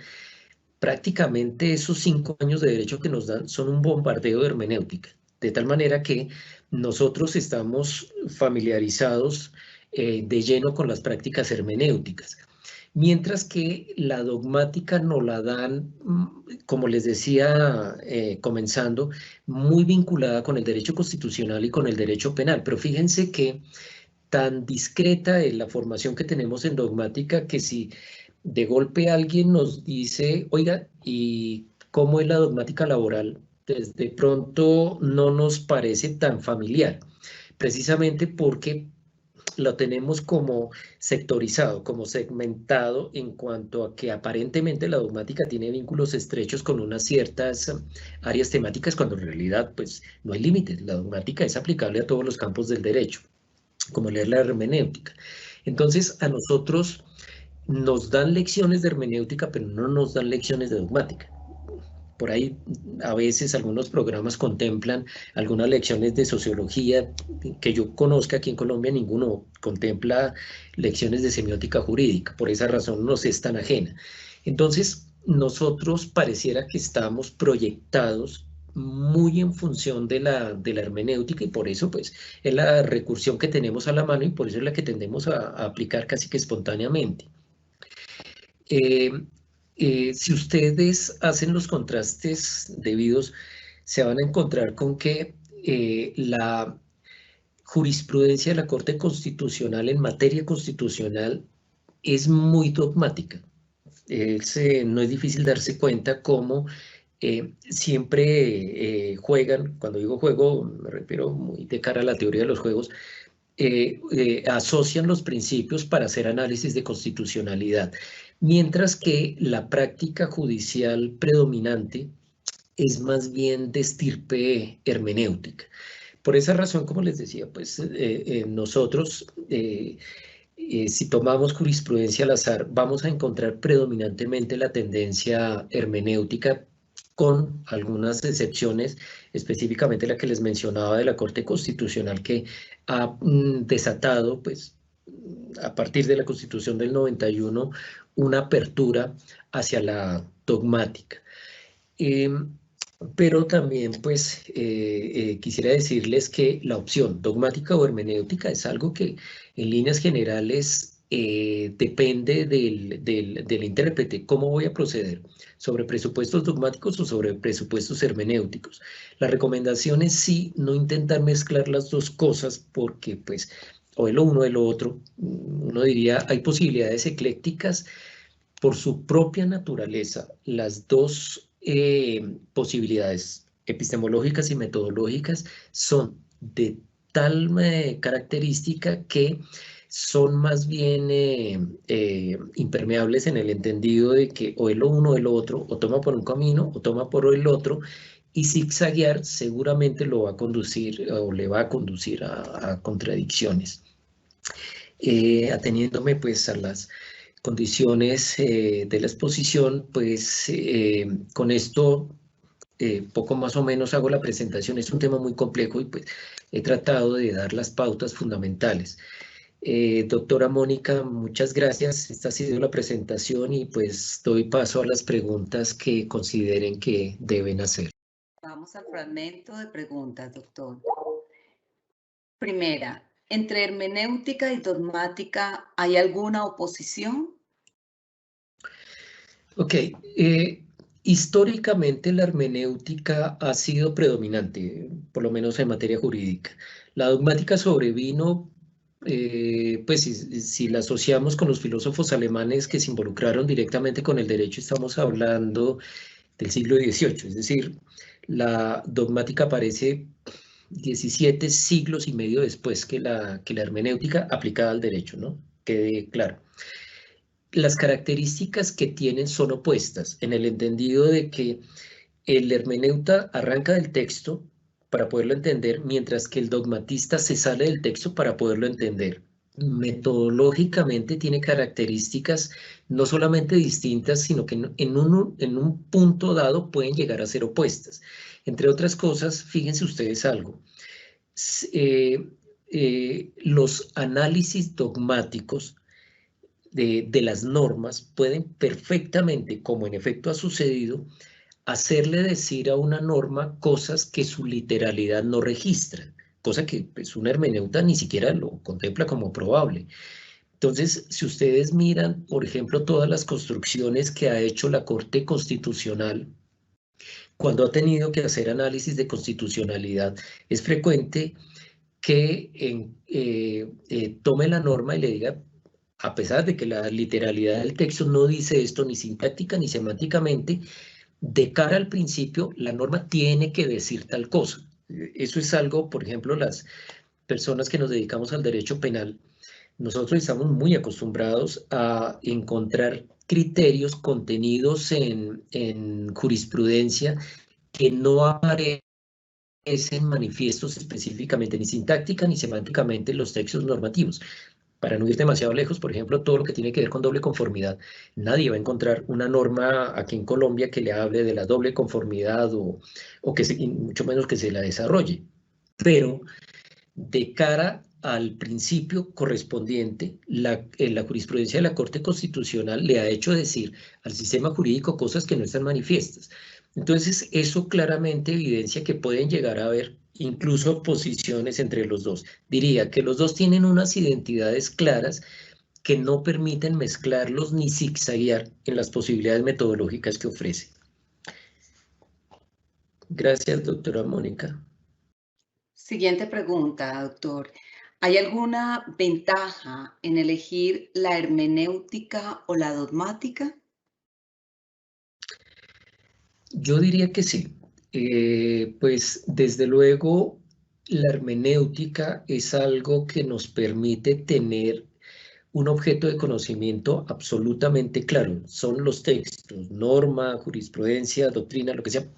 prácticamente esos 5 años de derecho que nos dan son un bombardeo de hermenéutica, de tal manera que nosotros estamos familiarizados de lleno con las prácticas hermenéuticas. Mientras que la dogmática nos la dan, como les decía, comenzando, muy vinculada con el derecho constitucional y con el derecho penal. Pero fíjense que tan discreta es la formación que tenemos en dogmática que si de golpe alguien nos dice, oiga, ¿y cómo es la dogmática laboral? Desde pronto no nos parece tan familiar, precisamente porque lo tenemos como sectorizado, como segmentado en cuanto a que aparentemente la dogmática tiene vínculos estrechos con unas ciertas áreas temáticas, cuando en realidad pues no hay límites. La dogmática es aplicable a todos los campos del derecho, como leer la hermenéutica. Entonces, a nosotros nos dan lecciones de hermenéutica, pero no nos dan lecciones de dogmática. Por ahí a veces algunos programas contemplan algunas lecciones de sociología que yo conozca. Aquí en Colombia ninguno contempla lecciones de semiótica jurídica, por esa razón nos es tan ajena. Entonces, nosotros pareciera que estamos proyectados muy en función de la hermenéutica, y por eso pues es la recursión que tenemos a la mano y por eso es la que tendemos a aplicar casi que espontáneamente. Eh, si ustedes hacen los contrastes debidos, se van a encontrar con que la jurisprudencia de la Corte Constitucional en materia constitucional es muy dogmática. No es difícil darse cuenta cómo siempre juegan, cuando digo juego me refiero muy de cara a la teoría de los juegos, asocian los principios para hacer análisis de constitucionalidad, mientras que la práctica judicial predominante es más bien de estirpe hermenéutica. Por esa razón, como les decía, pues nosotros, si tomamos jurisprudencia al azar, vamos a encontrar predominantemente la tendencia hermenéutica, con algunas excepciones, específicamente la que les mencionaba de la Corte Constitucional, que ha desatado, pues, a partir de la Constitución del 91, una apertura hacia la dogmática. Pero también, pues, quisiera decirles que la opción dogmática o hermenéutica es algo que en líneas generales depende del intérprete. ¿Cómo voy a proceder? ¿Sobre presupuestos dogmáticos o sobre presupuestos hermenéuticos? La recomendación es sí, no intentar mezclar las dos cosas, porque pues o es lo uno o es lo otro. Uno diría, hay posibilidades eclécticas por su propia naturaleza. Las dos posibilidades epistemológicas y metodológicas son de tal característica que son más bien impermeables, en el entendido de que o es lo uno o es lo otro, o toma por un camino o toma por el otro, y zigzaguear seguramente lo va a conducir o le va a conducir a contradicciones. Ateniéndome pues a las condiciones de la exposición, pues con esto poco más o menos hago la presentación. Es un tema muy complejo y pues he tratado de dar las pautas fundamentales. Doctora Mónica, muchas gracias. Esta ha sido la presentación y pues doy paso a las preguntas que consideren que deben hacer. Vamos al fragmento de preguntas, doctor. Primera, ¿entre hermenéutica y dogmática hay alguna oposición? Ok, históricamente la hermenéutica ha sido predominante, por lo menos en materia jurídica. La dogmática sobrevino, pues si la asociamos con los filósofos alemanes que se involucraron directamente con el derecho, estamos hablando del siglo XVIII, es decir, la dogmática aparece 17 siglos y medio después que la hermenéutica aplicada al derecho, ¿no? Quede claro. Las características que tienen son opuestas, en el entendido de que el hermeneuta arranca del texto para poderlo entender, mientras que el dogmatista se sale del texto para poderlo entender. Metodológicamente tiene características no solamente distintas, sino que en un punto dado pueden llegar a ser opuestas. Entre otras cosas, fíjense ustedes algo. Los análisis dogmáticos de las normas pueden perfectamente, como en efecto ha sucedido, hacerle decir a una norma cosas que su literalidad no registra, cosa que pues, una hermeneuta ni siquiera lo contempla como probable. Entonces, si ustedes miran, por ejemplo, todas las construcciones que ha hecho la Corte Constitucional, cuando ha tenido que hacer análisis de constitucionalidad, es frecuente que tome la norma y le diga, a pesar de que la literalidad del texto no dice esto ni sintáctica ni semánticamente, de cara al principio, la norma tiene que decir tal cosa. Eso es algo, por ejemplo, las personas que nos dedicamos al derecho penal, nosotros estamos muy acostumbrados a encontrar criterios contenidos en jurisprudencia que no aparecen manifiestos específicamente, ni sintáctica ni semánticamente en los textos normativos. Para no ir demasiado lejos, por ejemplo, todo lo que tiene que ver con doble conformidad, nadie va a encontrar una norma aquí en Colombia que le hable de la doble conformidad o que mucho menos que se la desarrolle. Pero de cara al principio correspondiente, la jurisprudencia de la Corte Constitucional le ha hecho decir al sistema jurídico cosas que no están manifiestas. Entonces, eso claramente evidencia que pueden llegar a haber incluso posiciones entre los dos. Diría que los dos tienen unas identidades claras que no permiten mezclarlos ni zigzaguear en las posibilidades metodológicas que ofrece. Gracias, doctora Mónica. Siguiente pregunta, doctor. ¿Hay alguna ventaja en elegir la hermenéutica o la dogmática? Yo diría que sí. Pues desde luego la hermenéutica es algo que nos permite tener un objeto de conocimiento absolutamente claro. Son los textos, norma, jurisprudencia, doctrina, lo que sea.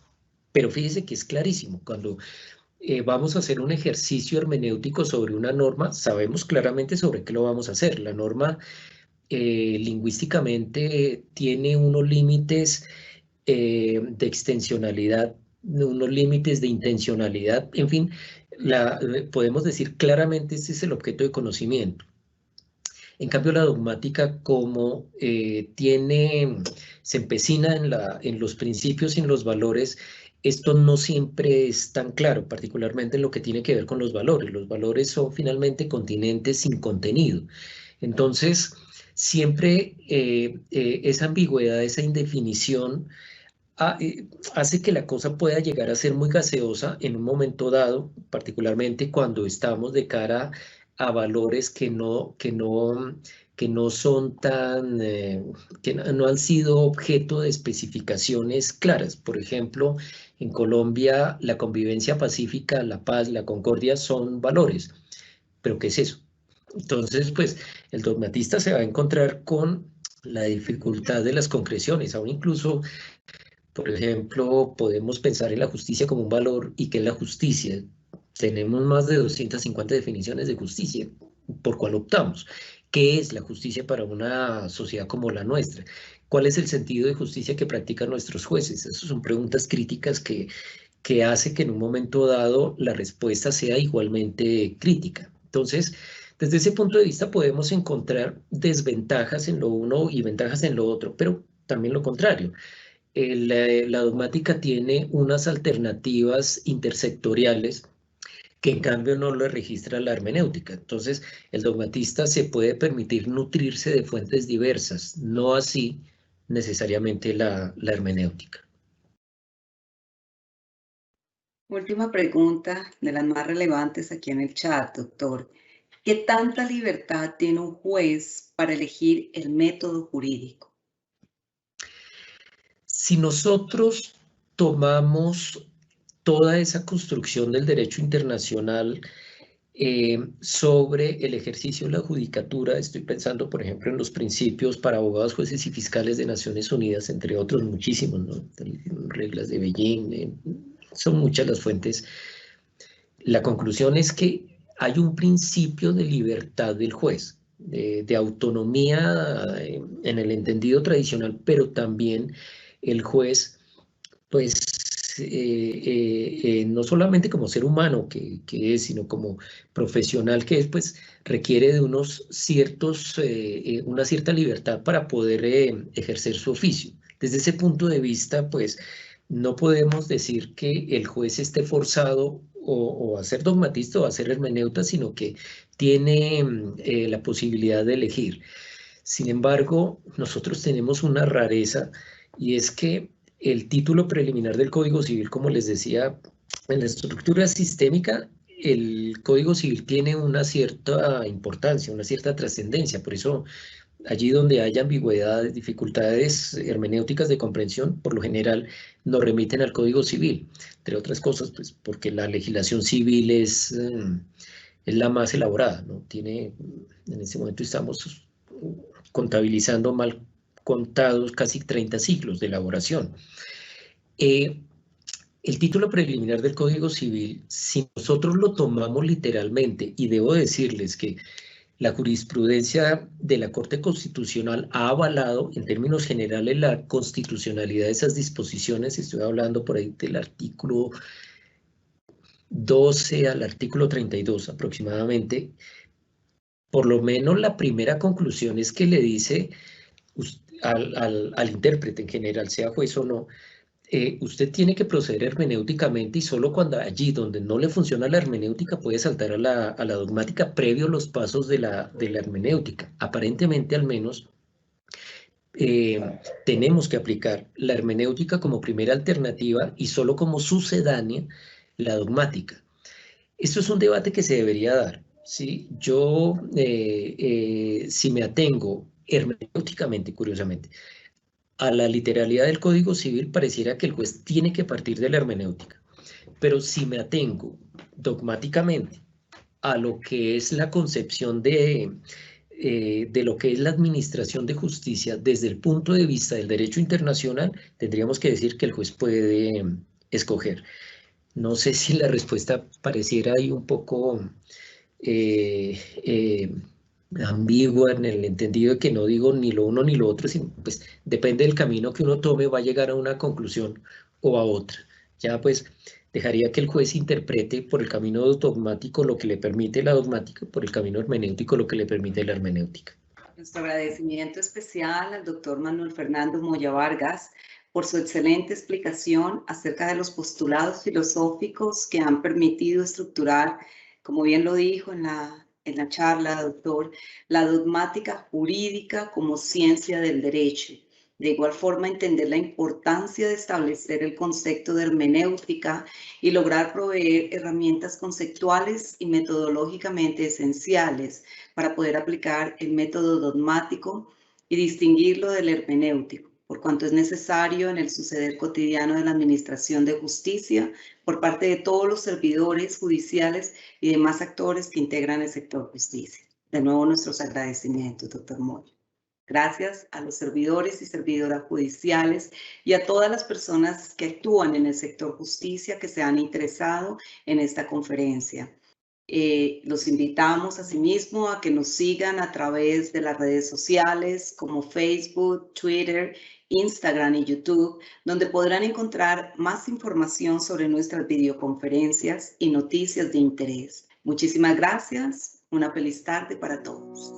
Pero fíjese que es clarísimo. Cuando vamos a hacer un ejercicio hermenéutico sobre una norma, sabemos claramente sobre qué lo vamos a hacer. La norma lingüísticamente tiene unos límites de extensionalidad, unos límites de intencionalidad, en fin, podemos decir claramente este es el objeto de conocimiento. En cambio, la dogmática, como se empecina en los principios y en los valores, esto no siempre es tan claro, particularmente en lo que tiene que ver con los valores. Los valores son finalmente continentes sin contenido. Entonces, siempre esa ambigüedad, esa indefinición, hace que la cosa pueda llegar a ser muy gaseosa en un momento dado, particularmente cuando estamos de cara a valores que no son tan, que no han sido objeto de especificaciones claras. Por ejemplo, en Colombia la convivencia pacífica, la paz, la concordia son valores. ¿Pero qué es eso? Entonces, pues el dogmatista se va a encontrar con la dificultad de las concreciones, aún incluso por ejemplo, podemos pensar en la justicia como un valor y qué es la justicia. Tenemos más de 250 definiciones de justicia, por cuál optamos. ¿Qué es la justicia para una sociedad como la nuestra? ¿Cuál es el sentido de justicia que practican nuestros jueces? Esas son preguntas críticas que hace que en un momento dado la respuesta sea igualmente crítica. Entonces, desde ese punto de vista podemos encontrar desventajas en lo uno y ventajas en lo otro, pero también lo contrario. La dogmática tiene unas alternativas intersectoriales que en cambio no lo registra la hermenéutica. Entonces, el dogmatista se puede permitir nutrirse de fuentes diversas, no así necesariamente la hermenéutica. Última pregunta, de las más relevantes aquí en el chat, doctor. ¿Qué tanta libertad tiene un juez para elegir el método jurídico? Si nosotros tomamos toda esa construcción del derecho internacional sobre el ejercicio de la judicatura, estoy pensando, por ejemplo, en los principios para abogados, jueces y fiscales de Naciones Unidas, entre otros muchísimos, ¿no? Reglas de Beijing, son muchas las fuentes La conclusión es que hay un principio de libertad del juez, de autonomía en el entendido tradicional, pero también el juez, pues, no solamente como ser humano que es, sino como profesional que es, pues requiere de unos ciertos, una cierta libertad para poder ejercer su oficio. Desde ese punto de vista, pues, no podemos decir que el juez esté forzado o a ser dogmatista o a ser hermeneuta, sino que tiene la posibilidad de elegir. Sin embargo, nosotros tenemos una rareza y es que el título preliminar del Código Civil, como les decía, en la estructura sistémica, el Código Civil tiene una cierta importancia, una cierta trascendencia. Por eso, allí donde haya ambigüedades, dificultades hermenéuticas de comprensión, por lo general nos remiten al Código Civil. Entre otras cosas, pues porque la legislación civil es la más elaborada, ¿no? Tiene, en este momento estamos contabilizando mal contados casi 30 siglos de elaboración. El título preliminar del Código Civil, si nosotros lo tomamos literalmente, y debo decirles que la jurisprudencia de la Corte Constitucional ha avalado en términos generales la constitucionalidad de esas disposiciones, estoy hablando por ahí del artículo 12 al artículo 32 aproximadamente. Por lo menos la primera conclusión es que le dice al intérprete en general, sea juez o no, usted tiene que proceder hermenéuticamente y solo cuando allí donde no le funciona la hermenéutica puede saltar a la dogmática previo a los pasos de la hermenéutica. Aparentemente al menos tenemos que aplicar la hermenéutica como primera alternativa y solo como sucedánea la dogmática. Esto es un debate que se debería dar. ¿Sí? Yo, si me atengo hermenéuticamente, curiosamente, a la literalidad del Código Civil, pareciera que el juez tiene que partir de la hermenéutica. Pero si me atengo dogmáticamente a lo que es la concepción de lo que es la administración de justicia desde el punto de vista del derecho internacional, tendríamos que decir que el juez puede escoger. No sé si la respuesta pareciera ahí un poco ambigua en el entendido de que no digo ni lo uno ni lo otro, sino pues depende del camino que uno tome, va a llegar a una conclusión o a otra. Ya pues dejaría que el juez interprete por el camino dogmático lo que le permite la dogmática, por el camino hermenéutico lo que le permite la hermenéutica. Nuestro agradecimiento especial al doctor Manuel Fernando Moya Vargas por su excelente explicación acerca de los postulados filosóficos que han permitido estructurar, como bien lo dijo en la charla, doctor, la dogmática jurídica como ciencia del derecho. De igual forma, entender la importancia de establecer el concepto de hermenéutica y lograr proveer herramientas conceptuales y metodológicamente esenciales para poder aplicar el método dogmático y distinguirlo del hermenéutico, por cuanto es necesario en el suceder cotidiano de la administración de justicia por parte de todos los servidores judiciales y demás actores que integran el sector justicia. De nuevo, nuestros agradecimientos, doctor Moya. Gracias a los servidores y servidoras judiciales y a todas las personas que actúan en el sector justicia que se han interesado en esta conferencia. Los invitamos asimismo a que nos sigan a través de las redes sociales como Facebook, Twitter, Instagram y YouTube, donde podrán encontrar más información sobre nuestras videoconferencias y noticias de interés. Muchísimas gracias. Una feliz tarde para todos.